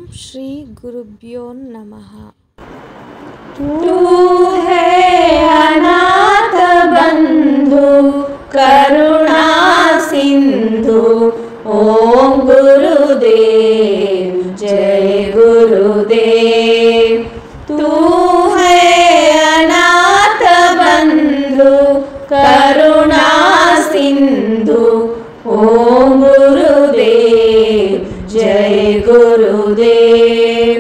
श्री गुरुभ्यो नमः। तू है अनाथ बंधु करुणा सिंधु ओम गुरुदेव जय गुरुदेव। तू है अनाथ बंधु करुणा सिंधु ओम गुरुदेव जय गुरुदेव।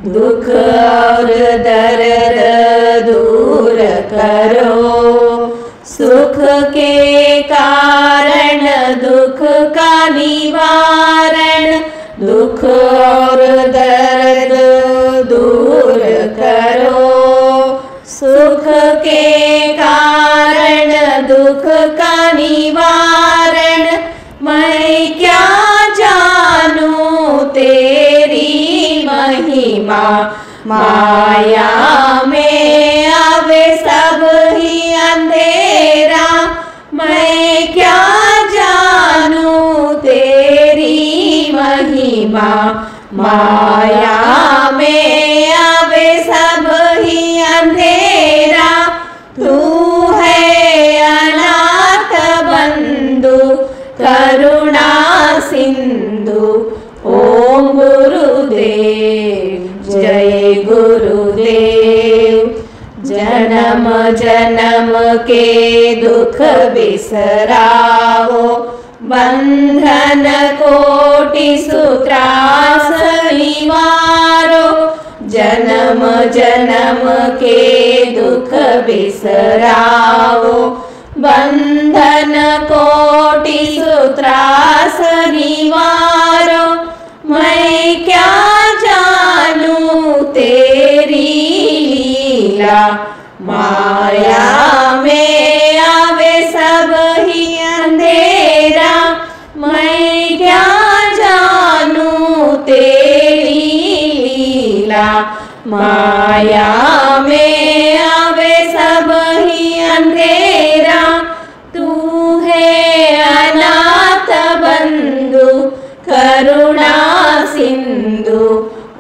दुख और दर्द दूर करो, सुख के कारण दुख का निवारण। दुख और दर्द दूर करो, सुख के कारण दुख का निवारण। मैं क्या जानूं तेरी महिमा, माया में आवे सब ही अंधेरा। मैं क्या जानूं तेरी महिमा, माया में आवे सब ही अंधेरा। तू है अनाथ बंधु करुणा सिंधु ओम गुरुदेव जय गुरुदेव। जन्म जन्म के दुख बिसराओ, बंधन कोटि सूत्रास निवारो। जन्म जन्म के दुख बिसराओ, बंधन कोटि सूत्रास निवारो। मैं क्या जानूं तेरी लीला, माया में आवे सब ही अंधेरा। मैं क्या जानूं तेरी लीला, माया में आवे सब ही अंधेरा। तू है अनाथ बंधु करुणा सिंधु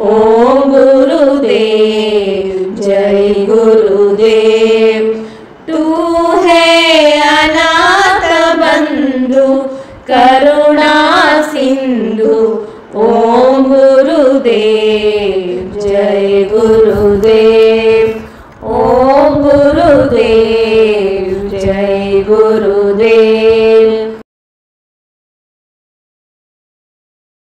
ओम गुरुदेव जय गुरुदेव। तू है अनाथ बंधु करुणा सिंधु ओम गुरुदेव जय गुरुदेव।